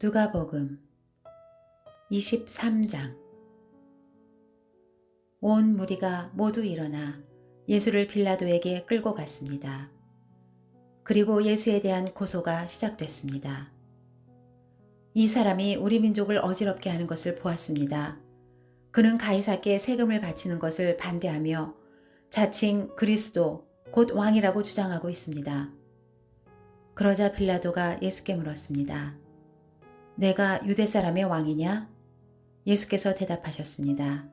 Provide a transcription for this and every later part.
누가복음 23장. 온 무리가 모두 일어나 예수를 빌라도에게 끌고 갔습니다. 그리고 예수에 대한 고소가 시작됐습니다. 이 사람이 우리 민족을 어지럽게 하는 것을 보았습니다. 그는 가이사께 세금을 바치는 것을 반대하며 자칭 그리스도 곧 왕이라고 주장하고 있습니다. 그러자 빌라도가 예수께 물었습니다. 내가 유대 사람의 왕이냐? 예수께서 대답하셨습니다.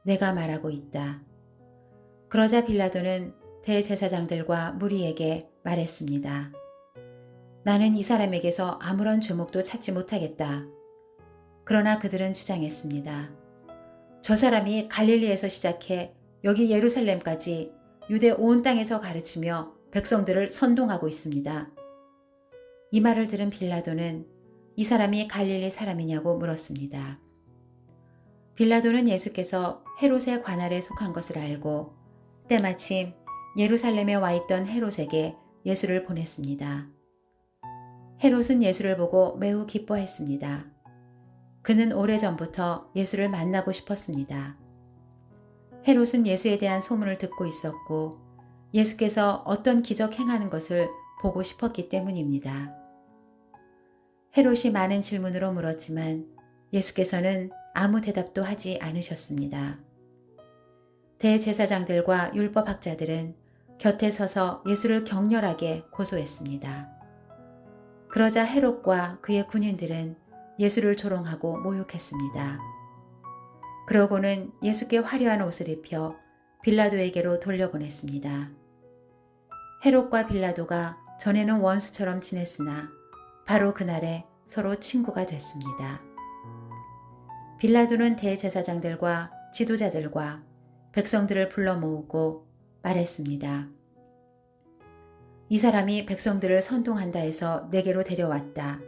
내가 말하고 있다. 그러자 빌라도는 대제사장들과 무리에게 말했습니다. 나는 이 사람에게서 아무런 죄목도 찾지 못하겠다. 그러나 그들은 주장했습니다. 저 사람이 갈릴리에서 시작해 여기 예루살렘까지 유대 온 땅에서 가르치며 백성들을 선동하고 있습니다. 이 말을 들은 빌라도는 이 사람이 갈릴리 사람이냐고 물었습니다. 빌라도는 예수께서 헤롯의 관할에 속한 것을 알고 때마침 예루살렘에 와 있던 헤롯에게 예수를 보냈습니다. 헤롯은 예수를 보고 매우 기뻐했습니다. 그는 오래전부터 예수를 만나고 싶었습니다. 헤롯은 예수에 대한 소문을 듣고 있었고 예수께서 어떤 기적 행하는 것을 보고 싶었기 때문입니다. 헤롯이 많은 질문으로 물었지만 예수께서는 아무 대답도 하지 않으셨습니다. 대제사장들과 율법학자들은 곁에 서서 예수를 격렬하게 고소했습니다. 그러자 헤롯과 그의 군인들은 예수를 조롱하고 모욕했습니다. 그러고는 예수께 화려한 옷을 입혀 빌라도에게로 돌려보냈습니다. 헤롯과 빌라도가 전에는 원수처럼 지냈으나 바로 그날에 서로 친구가 됐습니다. 빌라도는 대제사장들과 지도자들과 백성들을 불러 모으고 말했습니다. 이 사람이 백성들을 선동한다 해서 내게로 데려왔다.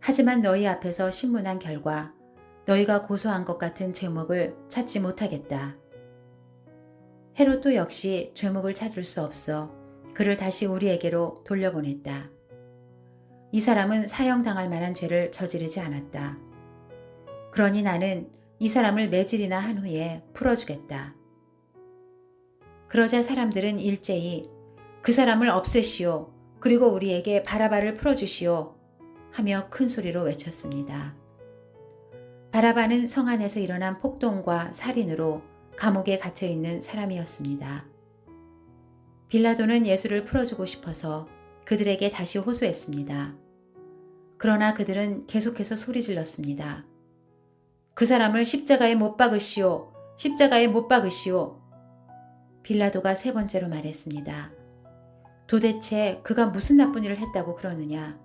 하지만 너희 앞에서 신문한 결과 너희가 고소한 것 같은 죄목을 찾지 못하겠다. 헤롯도 역시 죄목을 찾을 수 없어 그를 다시 우리에게로 돌려보냈다. 이 사람은 사형당할 만한 죄를 저지르지 않았다. 그러니 나는 이 사람을 매질이나 한 후에 풀어주겠다. 그러자 사람들은 일제히 그 사람을 없애시오. 그리고 우리에게 바라바를 풀어주시오. 하며 큰 소리로 외쳤습니다. 바라바는 성 안에서 일어난 폭동과 살인으로 감옥에 갇혀있는 사람이었습니다. 빌라도는 예수를 풀어주고 싶어서 그들에게 다시 호소했습니다. 그러나 그들은 계속해서 소리질렀습니다. 그 사람을 십자가에 못 박으시오. 십자가에 못 박으시오. 빌라도가 세 번째로 말했습니다. 도대체 그가 무슨 나쁜 일을 했다고 그러느냐?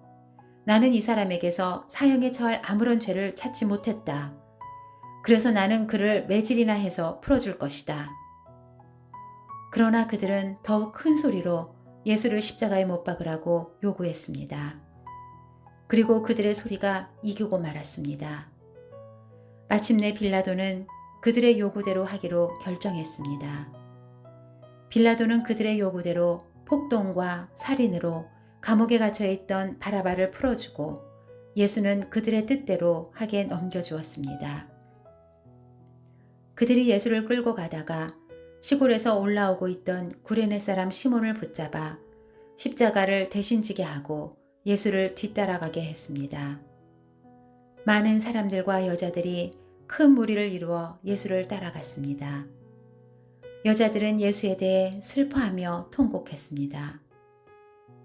나는 이 사람에게서 사형에 처할 아무런 죄를 찾지 못했다. 그래서 나는 그를 매질이나 해서 풀어줄 것이다. 그러나 그들은 더욱 큰 소리로 예수를 십자가에 못 박으라고 요구했습니다. 그리고 그들의 소리가 이기고 말았습니다. 마침내 빌라도는 그들의 요구대로 하기로 결정했습니다. 빌라도는 그들의 요구대로 폭동과 살인으로 감옥에 갇혀있던 바라바를 풀어주고 예수는 그들의 뜻대로 하게 넘겨주었습니다. 그들이 예수를 끌고 가다가 시골에서 올라오고 있던 구레네 사람 시몬을 붙잡아 십자가를 대신 지게 하고 예수를 뒤따라가게 했습니다. 많은 사람들과 여자들이 큰 무리를 이루어 예수를 따라갔습니다. 여자들은 예수에 대해 슬퍼하며 통곡했습니다.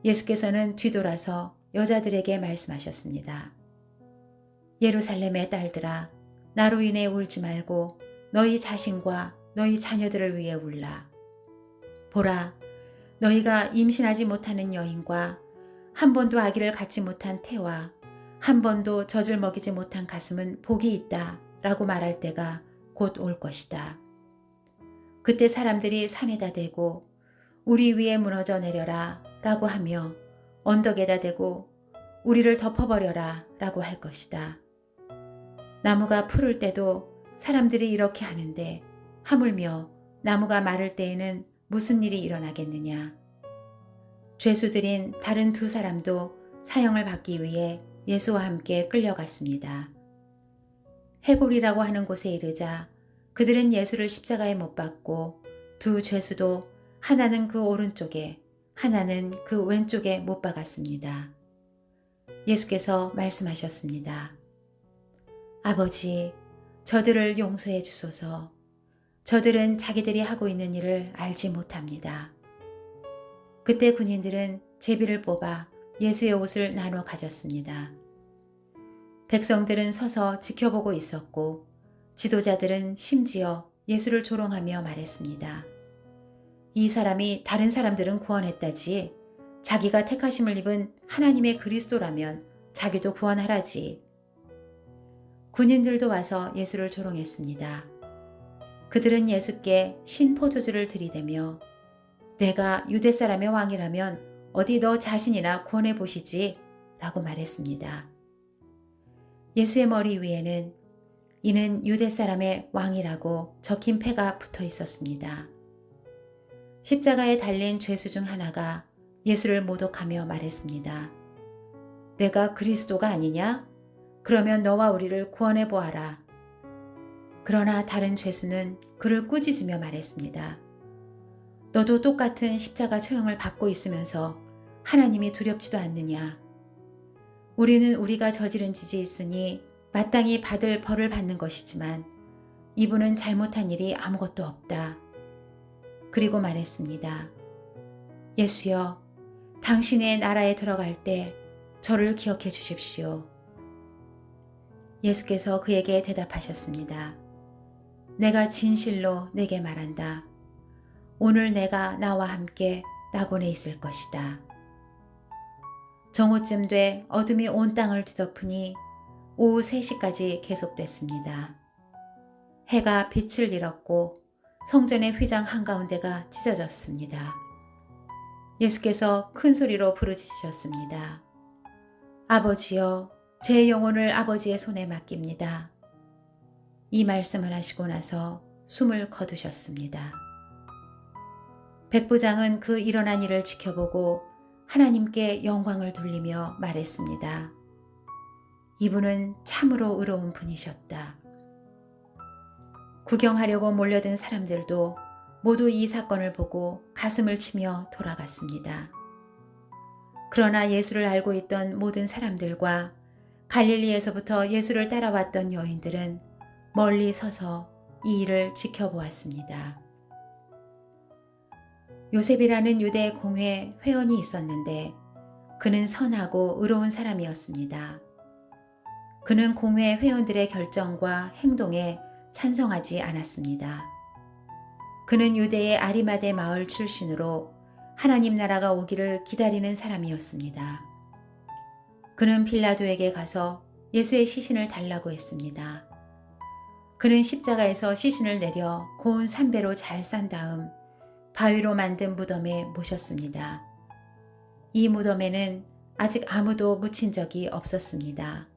예수께서는 뒤돌아서 여자들에게 말씀하셨습니다. 예루살렘의 딸들아, 나로 인해 울지 말고 너희 자신과 너희 자녀들을 위해 울라. 보라, 너희가 임신하지 못하는 여인과 한 번도 아기를 갖지 못한 태와 한 번도 젖을 먹이지 못한 가슴은 복이 있다 라고 말할 때가 곧 올 것이다. 그때 사람들이 산에다 대고 우리 위에 무너져 내려라 라고 하며 언덕에다 대고 우리를 덮어버려라 라고 할 것이다. 나무가 푸를 때도 사람들이 이렇게 하는데 하물며 나무가 마를 때에는 무슨 일이 일어나겠느냐. 죄수들인 다른 두 사람도 사형을 받기 위해 예수와 함께 끌려갔습니다. 해골이라고 하는 곳에 이르자 그들은 예수를 십자가에 못 박고 두 죄수도 하나는 그 오른쪽에 하나는 그 왼쪽에 못 박았습니다. 예수께서 말씀하셨습니다. 아버지, 저들을 용서해 주소서. 저들은 자기들이 하고 있는 일을 알지 못합니다. 그때 군인들은 제비를 뽑아 예수의 옷을 나눠 가졌습니다. 백성들은 서서 지켜보고 있었고 지도자들은 심지어 예수를 조롱하며 말했습니다. 이 사람이 다른 사람들은 구원했다지 자기가 택하심을 입은 하나님의 그리스도라면 자기도 구원하라지. 군인들도 와서 예수를 조롱했습니다. 그들은 예수께 신포도주를 들이대며 내가 유대 사람의 왕이라면 어디 너 자신이나 구원해 보시지 라고 말했습니다. 예수의 머리 위에는 이는 유대 사람의 왕이라고 적힌 패가 붙어 있었습니다. 십자가에 달린 죄수 중 하나가 예수를 모독하며 말했습니다. 내가 그리스도가 아니냐? 그러면 너와 우리를 구원해 보아라. 그러나 다른 죄수는 그를 꾸짖으며 말했습니다. 너도 똑같은 십자가 처형을 받고 있으면서 하나님이 두렵지도 않느냐? 우리는 우리가 저지른 짓이 있으니 마땅히 받을 벌을 받는 것이지만 이분은 잘못한 일이 아무것도 없다. 그리고 말했습니다. 예수여, 당신의 나라에 들어갈 때 저를 기억해 주십시오. 예수께서 그에게 대답하셨습니다. 내가 진실로 내게 말한다. 오늘 내가 나와 함께 낙원에 있을 것이다. 정오쯤 돼 어둠이 온 땅을 뒤덮으니 오후 3시까지 계속됐습니다. 해가 빛을 잃었고 성전의 휘장 한가운데가 찢어졌습니다. 예수께서 큰 소리로 부르짖으셨습니다. 아버지여, 제 영혼을 아버지의 손에 맡깁니다. 이 말씀을 하시고 나서 숨을 거두셨습니다. 백부장은 그 일어난 일을 지켜보고 하나님께 영광을 돌리며 말했습니다. 이분은 참으로 의로운 분이셨다. 구경하려고 몰려든 사람들도 모두 이 사건을 보고 가슴을 치며 돌아갔습니다. 그러나 예수를 알고 있던 모든 사람들과 갈릴리에서부터 예수를 따라왔던 여인들은 멀리 서서 이 일을 지켜보았습니다. 요셉이라는 유대 공회 회원이 있었는데 그는 선하고 의로운 사람이었습니다. 그는 공회 회원들의 결정과 행동에 찬성하지 않았습니다. 그는 유대의 아리마대 마을 출신으로 하나님 나라가 오기를 기다리는 사람이었습니다. 그는 빌라도에게 가서 예수의 시신을 달라고 했습니다. 그는 십자가에서 시신을 내려 고운 삼배로 잘 싼 다음 바위로 만든 무덤에 모셨습니다. 이 무덤에는 아직 아무도 묻힌 적이 없었습니다.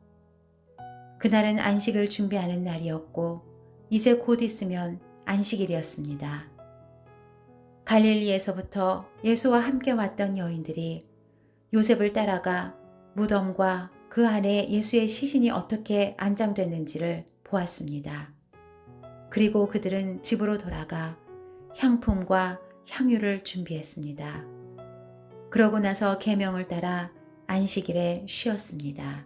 그날은 안식을 준비하는 날이었고 이제 곧 있으면 안식일이었습니다. 갈릴리에서부터 예수와 함께 왔던 여인들이 요셉을 따라가 무덤과 그 안에 예수의 시신이 어떻게 안장됐는지를 보았습니다. 그리고 그들은 집으로 돌아가 향품과 향유를 준비했습니다. 그러고 나서 계명을 따라 안식일에 쉬었습니다.